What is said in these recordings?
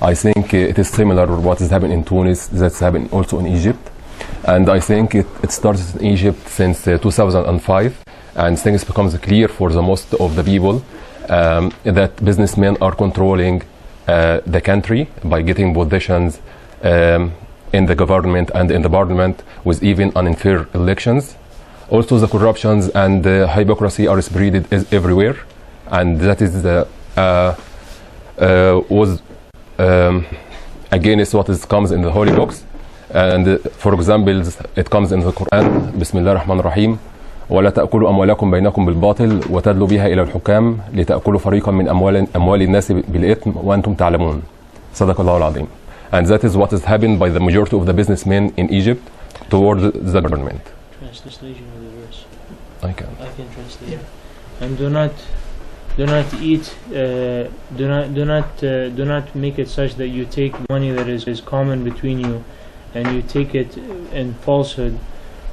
I think it is similar to what is happening in Tunis, that's happening also in Egypt. And I think it started in Egypt since 2005, and things becomes clear for the most of the people that businessmen are controlling the country by getting positions in the government and in the parliament with even unfair elections. Also, the corruptions and hypocrisy are spread everywhere, and that is was against what comes in the holy books. And for example, it comes in the Quran, بسم الله الرحمن الرحيم ولا تأكلوا أموالكم بينكم بالباطل وتدلوا بها إلى الحكام لتأكلوا فريقا من أموال الناس بالإثم وأنتم تعلمون. صدق الله العظيم. And that is what is happened by the majority of the businessmen in Egypt toward the government. Translation of the verse. I can translate. And do not eat. Do not make it such that you take money that is common between you, and you take it in falsehood,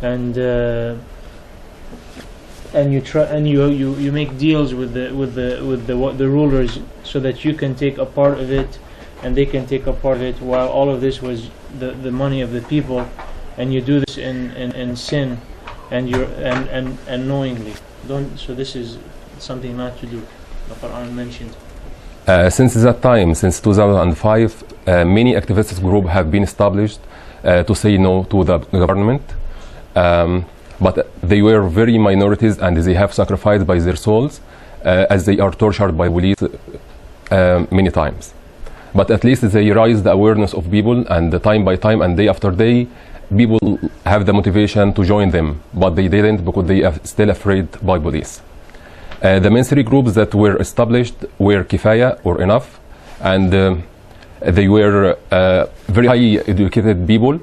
and you make deals with the rulers so that you can take a part of it and they can take a part of it, while all of this was the money of the people, and you do this in sin and knowingly. So this is something not to do. The Quran mentioned. Since that time, since 2005, many activist groups have been established to say no to the government, but they were very minorities, and they have sacrificed by their souls as they are tortured by police many times. But at least they raise the awareness of people, and time by time and day after day, people have the motivation to join them, but they didn't because they are still afraid by police. The main three groups that were established were Kifaya, or enough, and they were very high educated people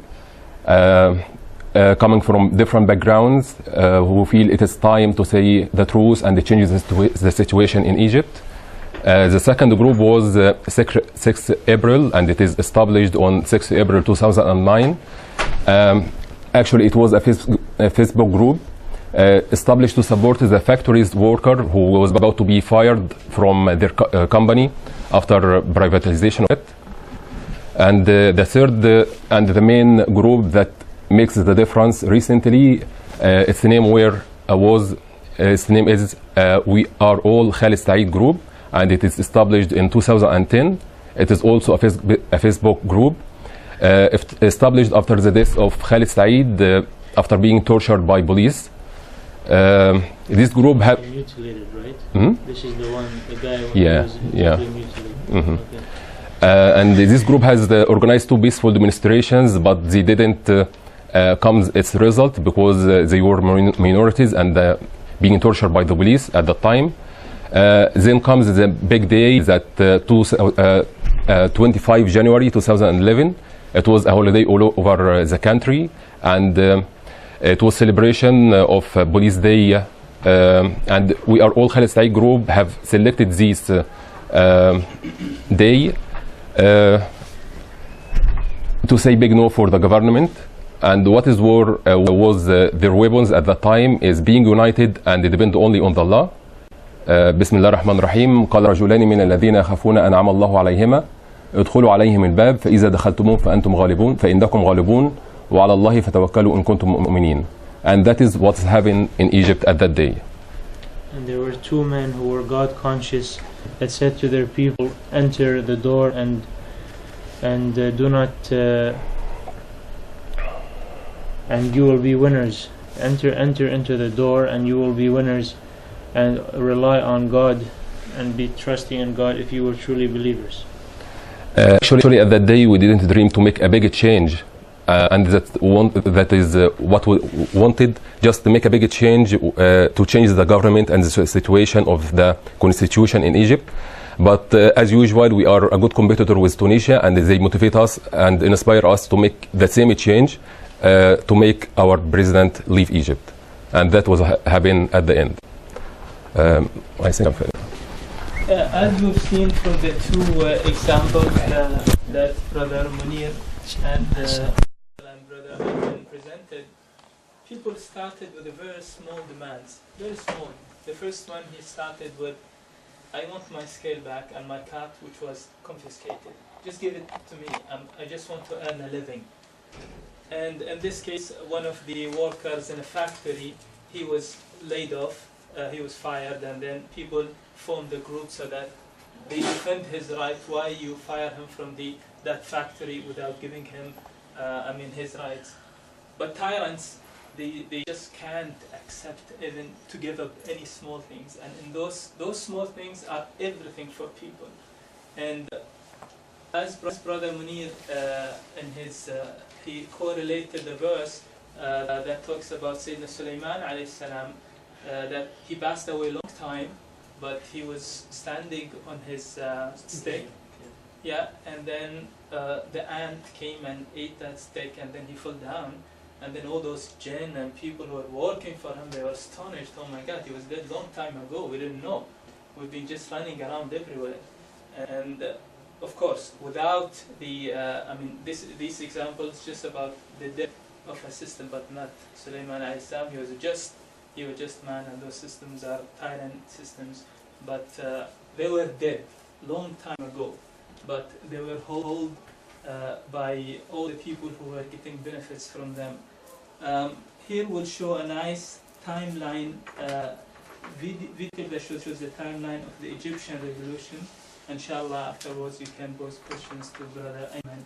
coming from different backgrounds who feel it is time to say the truth and change the situation in Egypt. The second group was 6 April, and it is established on 6 April 2009. Actually, it was a Facebook group established to support the factory's worker who was about to be fired from their company after privatization of it. And the third and the main group that makes the difference recently, its name is We Are All Khalid Saeed Group, and it is established in 2010. It is also a Facebook group established after the death of Khalid Saeed after being tortured by police. This group have mutilated, right? Mm-hmm. This is the one, the guy who was mutilated. Mm-hmm. Okay. And this group has organized 2 peaceful demonstrations, but they didn't come its result because they were minorities and being tortured by the police at that time. Then comes the big day that 25 January 2011. It was a holiday all over the country, and it was celebration of Police Day, and We Are All Khalid Saeed Group have selected this day to say big no for the government. And what is war was their weapons at that time is being united and depend only on the law. بسم الله الرحمن الرحيم قال رجلان من الذين يخافون أنعم الله عليهما ادخلوا عليهم الباب فإذا دخلتموه فأنتم غالبون فإنكم غالبون وعلى الله فتوكلوا إن كنتم مؤمنين. And that is what's happening in Egypt at that day. And there were 2 men who were God conscious that said to their people, enter the door and do not and you will be winners. Enter into the door and you will be winners, and rely on God and be trusting in God if you were truly believers. Actually, at that day we didn't dream to make a big change, and that is what we wanted, just to make a big change to change the government and the situation of the constitution in Egypt. But as usual, we are a good competitor with Tunisia, and they motivate us and inspire us to make the same change to make our president leave Egypt, and that was happening at the end. I think I'm finished. As you've seen from the 2 examples that Brother Munir and Brother Hassan presented, people started with a very small demands, very small. The first one, he started with I want my scale back and my cat, which was confiscated. Just give it to me. I just want to earn a living. And in this case, one of the workers in a factory, he was laid off, he was fired, and then people formed a group so that they defend his right. Why you fire him from that factory without giving him, his rights? But tyrants, they just can't accept even to give up any small things, and in those small things are everything for people. And as Brother Munir in his he correlated the verse that talks about Sayyidina Sulaiman alayhi salam, that he passed away a long time, but he was standing on his stick. Yeah, and then the ant came and ate that stick, and then he fell down. And then all those jinn and people who were working for him, they were astonished. Oh my God, he was dead long time ago. We didn't know. We've been just running around everywhere. And of course, without the, these examples just about the death of a system, but not Sulaiman alayhi salam. He was just man, and those systems are tyrant systems. But they were dead long time ago. But they were held by all the people who were getting benefits from them. Here we'll show a nice timeline, video that shows the timeline of the Egyptian revolution. Inshallah, afterwards you can pose questions to Brother Ayman.